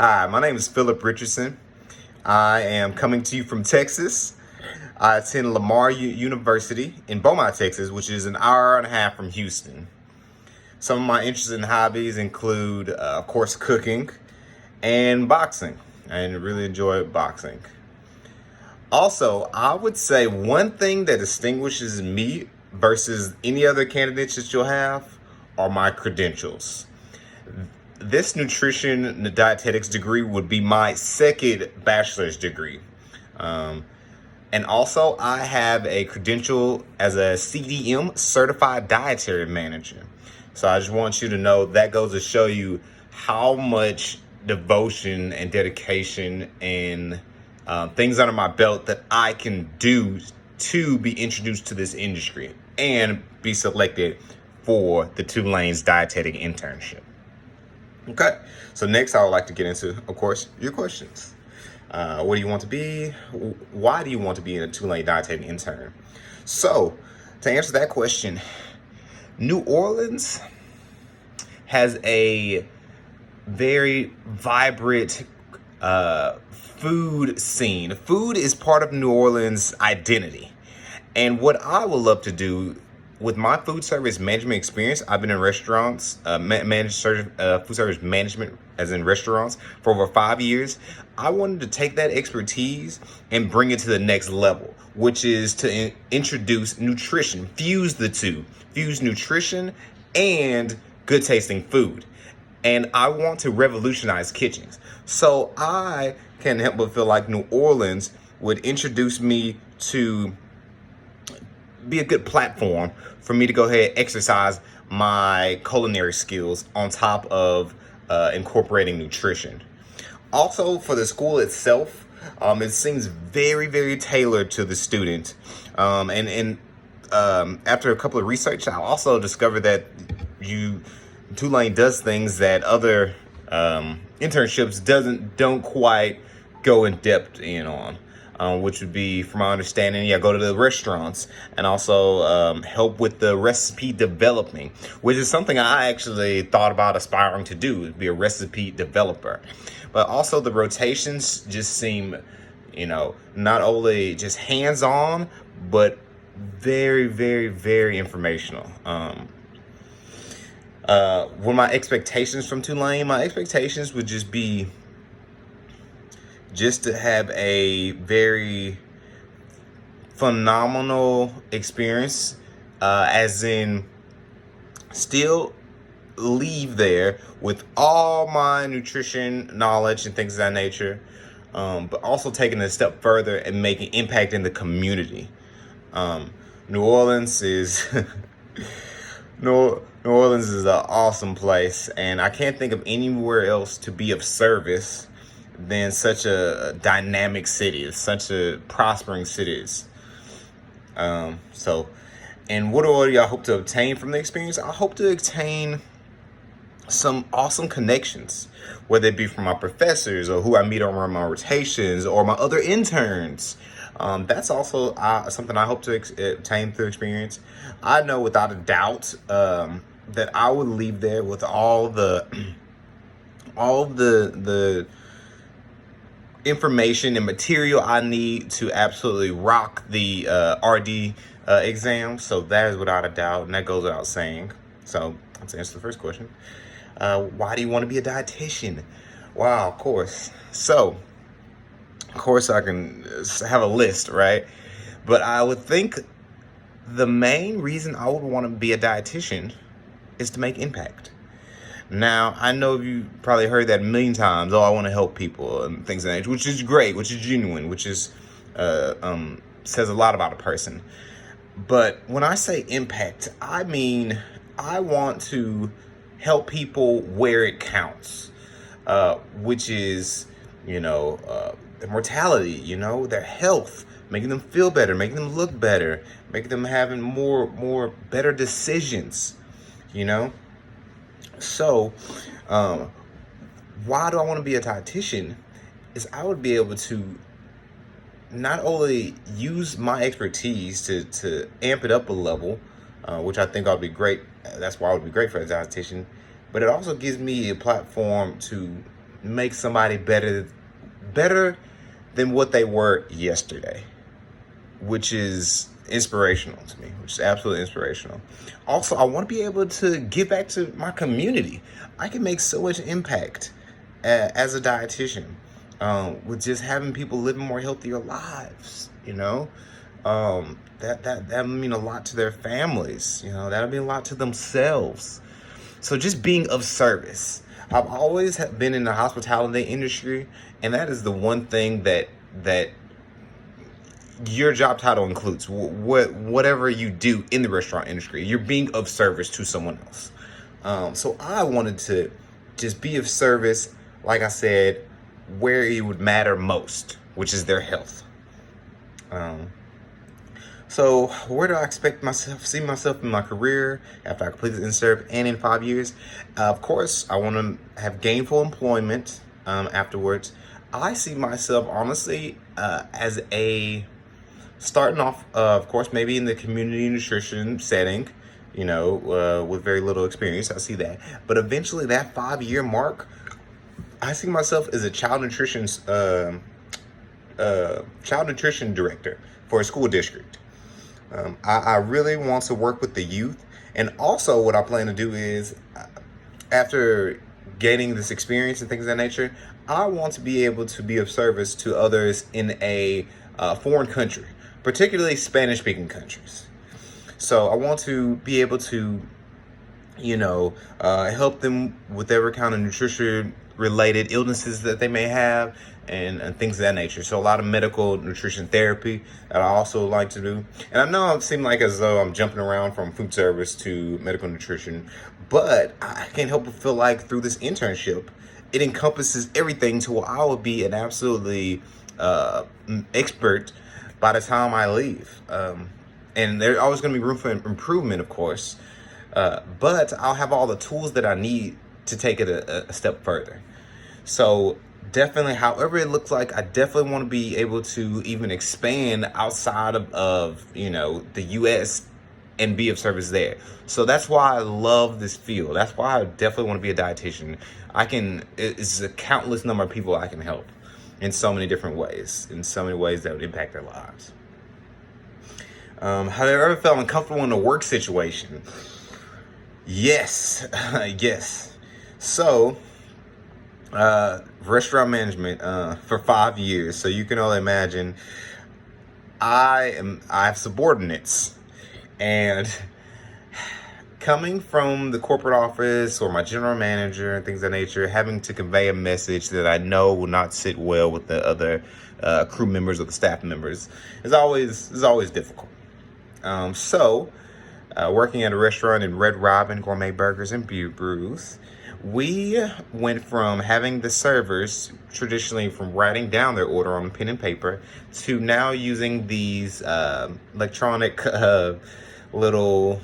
Hi, my name is Philip Richardson. I am coming to you from Texas. I attend Lamar University in Beaumont, Texas, which is an hour and a half from Houston. Some of my interests and hobbies include, of course, cooking and boxing. I really enjoy boxing. Also, I would say one thing that distinguishes me versus any other candidates that you'll have are my credentials. This nutrition dietetics degree would be my second bachelor's degree. And also, I have a credential as a CDM, Certified Dietary Manager. So I just want you to know that goes to show you how much devotion and dedication and things under my belt that I can do to be introduced to this industry and be selected for the Tulane's dietetic internship. Okay, so next I would like to get into, of course, your questions. What do you want to be? Why do you want to be a Tulane dietetic intern? So, to answer that question, New Orleans has a very vibrant food scene. Food is part of New Orleans' identity. And what I would love to do with my food service management experience, I've been in restaurants, food service management as in restaurants for over 5 years. I wanted to take that expertise and bring it to the next level, which is to introduce nutrition, fuse the two, fuse nutrition and good tasting food. And I want to revolutionize kitchens. So I can't help but feel like New Orleans would introduce me to be a good platform for me to go ahead and exercise my culinary skills on top of incorporating nutrition. Also, for the school itself, it seems very, very tailored to the student. And after a couple of research, I also discovered that Tulane does things that other internships don't quite go in depth in on. Which would be, from my understanding, go to the restaurants and also help with the recipe developing, which is something I actually thought about aspiring to do, be a recipe developer. But also the rotations just seem, not only just hands-on, but very, very, very informational. What my expectations from Tulane, my expectations would just be to have a very phenomenal experience, as in still leave there with all my nutrition knowledge and things of that nature, but also taking it a step further and making impact in the community. New Orleans is New Orleans is an awesome place, and I can't think of anywhere else to be of service than such a dynamic city. It's such a prospering city. And what do I hope to obtain from the experience? I hope to obtain some awesome connections, whether it be from my professors or who I meet on my rotations or my other interns. That's also something I hope to obtain through experience. I know without a doubt that I would leave there with all the information and material I need to absolutely rock the RD exam. So that is without a doubt, and that goes without saying. So let's answer the first question. Why do you want to be a dietitian? Wow, of course. So, of course, I can have a list, right? But I would think the main reason I would want to be a dietitian is to make impact. Now, I know you probably heard that a million times. Oh, I want to help people and things like that, which is great, which is genuine, which is says a lot about a person. But when I say impact, I mean I want to help people where it counts, which is, their mortality, their health, making them feel better, making them look better, making them having more better decisions, So, why do I want to be a dietitian? Is I would be able to not only use my expertise to amp it up a level, which I think I'll be great. That's why I would be great for a dietitian. But it also gives me a platform to make somebody better than what they were yesterday, which is inspirational to me, which is absolutely inspirational. Also, I want to be able to give back to my community. I can make so much impact as a dietitian with just having people living more healthier lives. That mean a lot to their families. That'll mean a lot to themselves. So just being of service. I've always been in the hospitality industry, and that is the one thing that your job title includes. Whatever you do in the restaurant industry, you're being of service to someone else. So I wanted to just be of service, like I said, where it would matter most, which is their health. So where do I see myself in my career after I complete this internship and in 5 years? Of course, I want to have gainful employment afterwards. I see myself, honestly, as starting off, of course, maybe in the community nutrition setting, with very little experience. I see that. But eventually, that 5-year mark, I see myself as a child nutrition director for a school district. I really want to work with the youth. And also what I plan to do is, after gaining this experience and things of that nature, I want to be able to be of service to others in a foreign country, particularly Spanish-speaking countries. So I want to be able to, help them with every kind of nutrition-related illnesses that they may have, and things of that nature. So a lot of medical nutrition therapy that I also like to do. And I know it seems like as though I'm jumping around from food service to medical nutrition, but I can't help but feel like through this internship, it encompasses everything to where I will be an absolutely expert by the time I leave. And there's always going to be room for improvement, of course. But I'll have all the tools that I need to take it a step further. So definitely, however it looks like, I definitely want to be able to even expand outside of the U.S. and be of service there. So that's why I love this field. That's why I definitely want to be a dietitian. It's a countless number of people I can help in so many different ways, that would impact their lives. Have you ever felt uncomfortable in a work situation? Yes, yes. So, restaurant management for 5 years. So you can only imagine. I have subordinates, and coming from the corporate office or my general manager and things of that nature, having to convey a message that I know will not sit well with the other crew members or the staff members is always difficult. So working at a restaurant in Red Robin Gourmet Burgers and Brews, we went from having the servers traditionally from writing down their order on pen and paper to now using these electronic little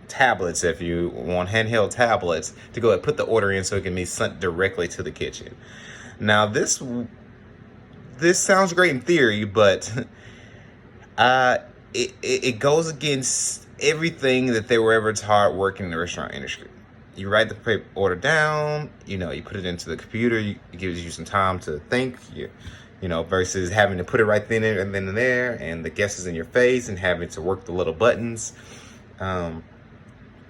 tablets, if you want, handheld tablets, to go and put the order in so it can be sent directly to the kitchen. Now this sounds great in theory, but it goes against everything that they were ever taught working in the restaurant industry. You write the order down, you put it into the computer, it gives you some time to think, versus having to put it right then and then and there, and the guest is in your face and having to work the little buttons.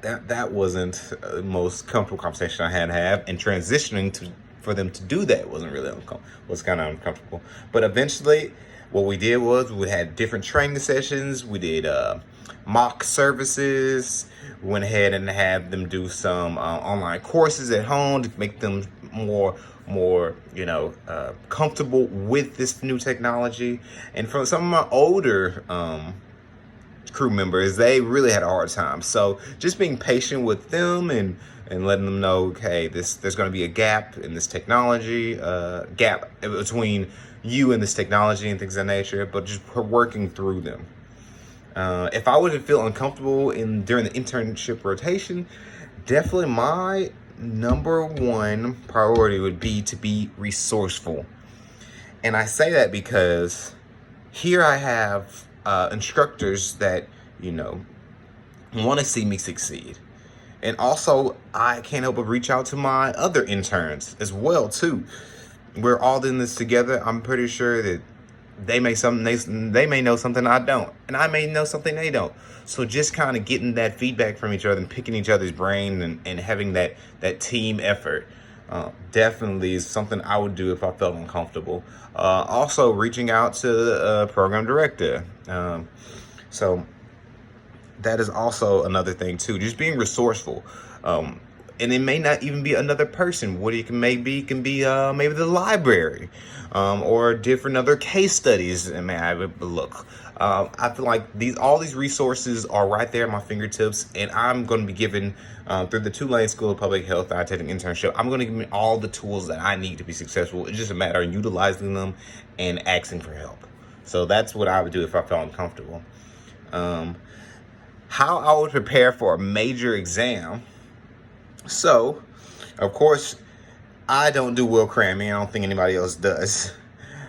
That wasn't the most comfortable conversation I had to have, and transitioning for them to do that was kind of uncomfortable. But eventually, what we did was we had different training sessions. We did mock services. We went ahead and had them do some online courses at home to make them more comfortable with this new technology. And for some of my older crew members, they really had a hard time. So just being patient with them and letting them know, okay, there's going to be a gap in this technology, gap between you and this technology and things of that nature, but just working through them. If I would feel uncomfortable during the internship rotation, definitely my number one priority would be to be resourceful. And I say that because here I have instructors that, want to see me succeed. And also, I can't help but reach out to my other interns as well, too. we're all in this together. I'm pretty sure that they may know something I don't, and I may know something they don't. So just kind of getting that feedback from each other and picking each other's brain and having that team effort definitely is something I would do if I felt uncomfortable. Also, reaching out to the program director. So that is also another thing too. Just being resourceful. And it may not even be another person. What it can maybe the library, or different other case studies. And may I have a look. I feel like all these resources are right there at my fingertips, and I'm going to be given through the Tulane School of Public Health that I take an internship. I'm going to give me all the tools that I need to be successful. It's just a matter of utilizing them and asking for help. So that's what I would do if I felt uncomfortable. How I would prepare for a major exam. So, of course, I don't do well cramming. I don't think anybody else does.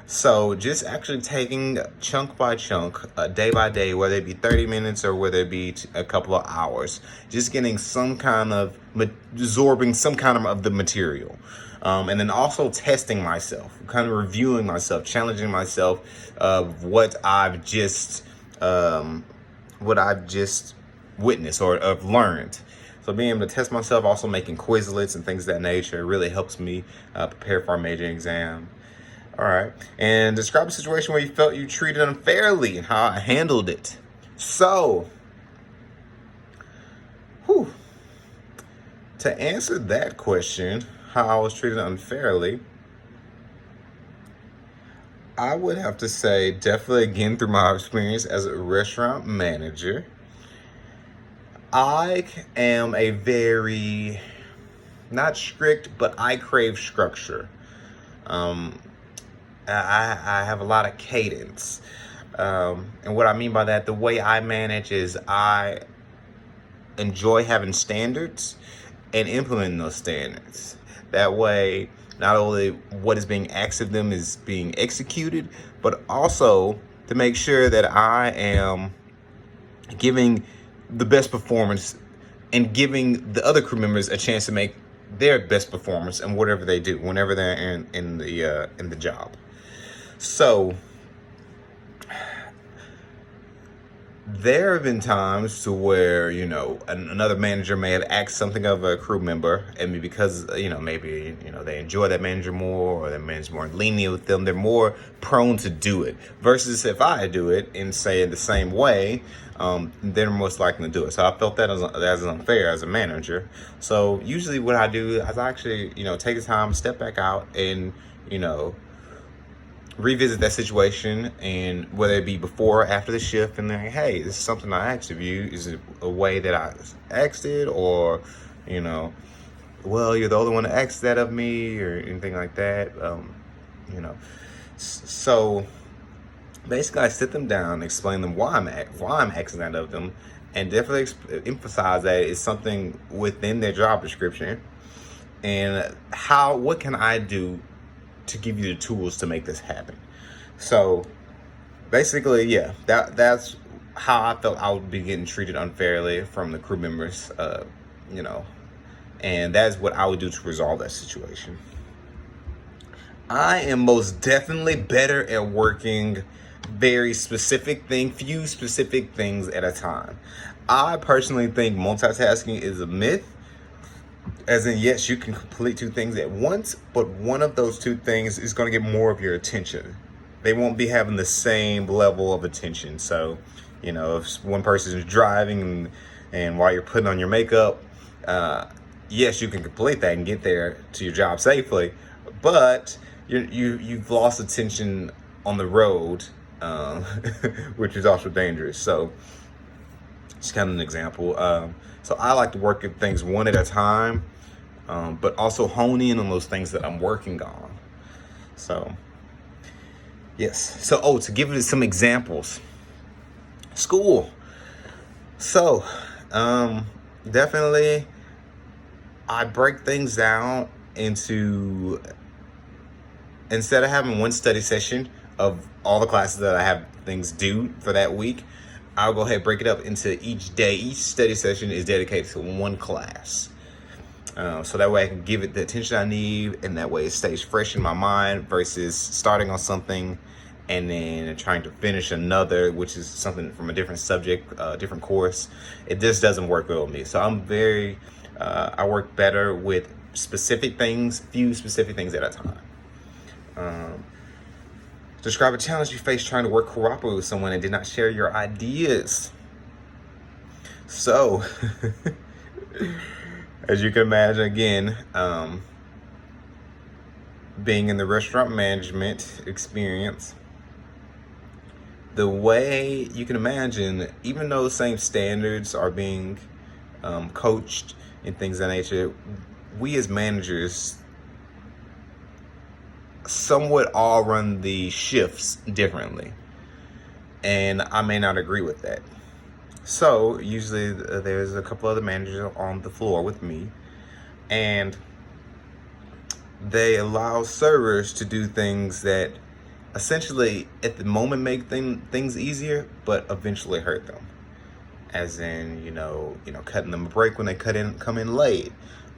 So just actually taking chunk by chunk, day by day, whether it be 30 minutes or whether it be a couple of hours, just getting some kind of, absorbing some kind of the material. And then also testing myself, kind of reviewing myself, challenging myself of what I've just witnessed or have learned. So being able to test myself, also making Quizlets and things of that nature really helps me prepare for a major exam. All right. And describe a situation where you felt you treated unfairly and how I handled it. So, to answer that question, how I was treated unfairly, I would have to say definitely again through my experience as a restaurant manager. I am a very, not strict, but I crave structure. I have a lot of cadence. And what I mean by that, the way I manage is I enjoy having standards and implementing those standards. That way, not only what is being asked of them is being executed, but also to make sure that I am giving the best performance and giving the other crew members a chance to make their best performance in whatever they do whenever they're in the job. So there have been times to where, another manager may have asked something of a crew member, and because, maybe they enjoy that manager more, or that manager's more lenient with them, they're more prone to do it. Versus if I do it and say it the same way, they're most likely to do it. So I felt that as unfair as a manager. So usually what I do is I actually, take the time, step back out, and, revisit that situation, and whether it be before or after the shift, and then, hey, this is something I asked of you. Is it a way that I asked it, or, well, you're the only one that asked that of me, or anything like that. So basically, I sit them down, explain them why I'm asking that of them, and definitely emphasize that it's something within their job description, and what can I do to give you the tools to make this happen. So basically, yeah, that's how I felt I would be getting treated unfairly from the crew members, and that's what I would do to resolve that situation. I am most definitely better at working few specific things at a time. I personally think multitasking is a myth. As in, yes, you can complete two things at once, but one of those two things is going to get more of your attention. They won't be having the same level of attention. So, if one person is driving and while you're putting on your makeup, yes, you can complete that and get there to your job safely, but you've lost attention on the road, which is also dangerous. So, it's kind of an example. So I like to work at things one at a time, but also hone in on those things that I'm working on. So, yes. So, to give it some examples. School. So, definitely, I break things down into, instead of having one study session of all the classes that I have things due for that week, I'll go ahead and break it up into each day. Each study session is dedicated to one class. So that way I can give it the attention I need, and that way it stays fresh in my mind versus starting on something and then trying to finish another, which is something from a different subject, different course. It just doesn't work well with me. So I work better with specific things, few specific things at a time. Describe a challenge you faced trying to work cooperatively with someone and did not share your ideas. So, as you can imagine, again, being in the restaurant management experience, the way you can imagine, even though the same standards are being coached and things of that nature, we as managers somewhat all run the shifts differently. And I may not agree with that. So usually there's a couple other managers on the floor with me, and they allow servers to do things that essentially at the moment make things easier, but eventually hurt them. As in, cutting them a break when they come in late,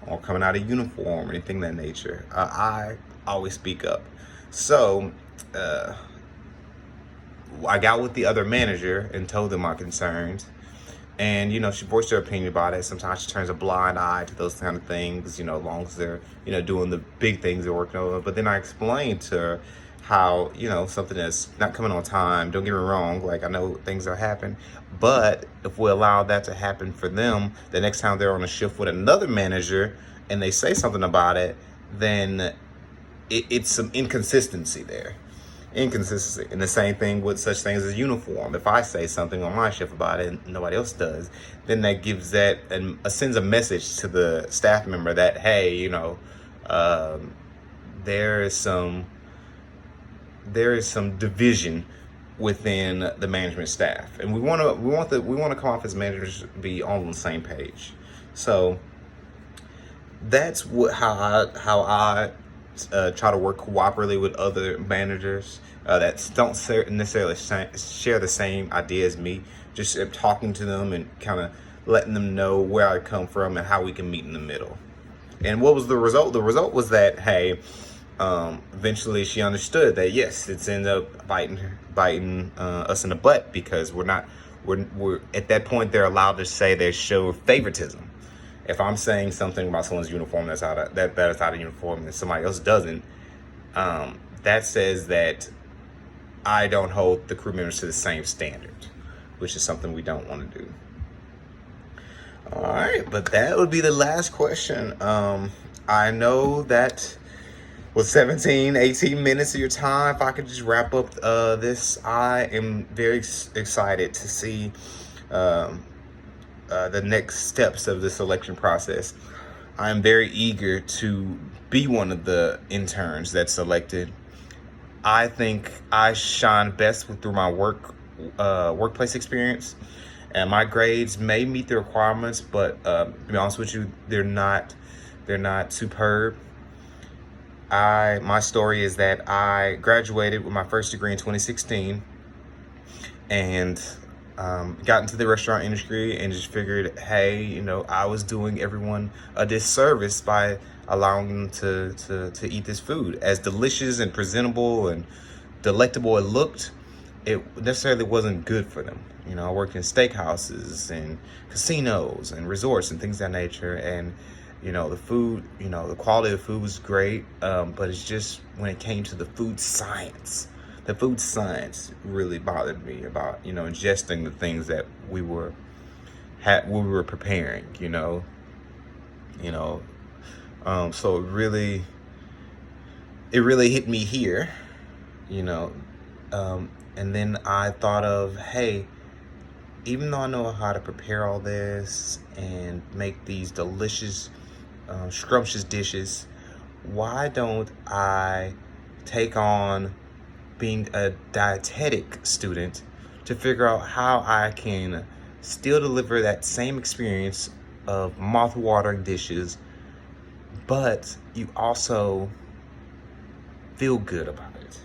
or coming out of uniform, or anything of that nature. I always speak up. So I got with the other manager and told them my concerns. And, she voiced her opinion about it. Sometimes she turns a blind eye to those kind of things, as long as they're, doing the big things they're working on. But then I explained to her how, something that's not coming on time, don't get me wrong, like I know things are happening, but if we allow that to happen for them, the next time they're on a shift with another manager and they say something about it, then it's some inconsistency there. And the same thing with such things as uniform. If I say something on my shift about it and nobody else does, then that gives and sends a message to the staff member that, hey, there is some division within the management staff, and we want to come off as managers be all on the same page. So that's how I try to work cooperatively with other managers that don't necessarily share the same idea as me. Just talking to them and kind of letting them know where I come from and how we can meet in the middle. And what was the result? The result was that, hey, eventually she understood that yes, it's ended up biting us in the butt, because we're at that point they're allowed to say they show favoritism. If I'm saying something about someone's uniform that's out of uniform and somebody else doesn't, that says that I don't hold the crew members to the same standard, which is something we don't want to do. All right, but that would be the last question. I know that with 17, 18 minutes of your time, if I could just wrap up this, I am very excited to see the next steps of the selection process. I am very eager to be one of the interns that's selected. I think I shine best through my workplace experience, and my grades may meet the requirements, but to be honest with you, they're not superb. My story is that I graduated with my first degree in 2016, and got into the restaurant industry and just figured, hey, I was doing everyone a disservice by allowing them to eat this food. As delicious and presentable and delectable it looked, it necessarily wasn't good for them. I worked in steakhouses and casinos and resorts and things of that nature, and the food, the quality of the food was great, but it's just when it came to the food science really bothered me about, ingesting the things that we were preparing, so it really hit me here, and then I thought of, hey, even though I know how to prepare all this and make these delicious, scrumptious dishes, why don't I take on being a dietetic student to figure out how I can still deliver that same experience of mouth-watering dishes, but you also feel good about it,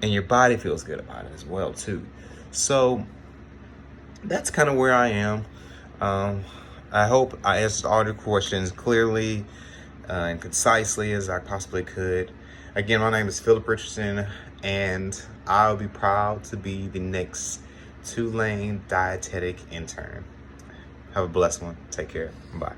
and your body feels good about it as well too. So that's kind of where I am. I hope I answered all your questions clearly and concisely as I possibly could. Again, my name is Philip Richardson, and I'll be proud to be the next Tulane dietetic intern. Have a blessed one. Take care. Bye.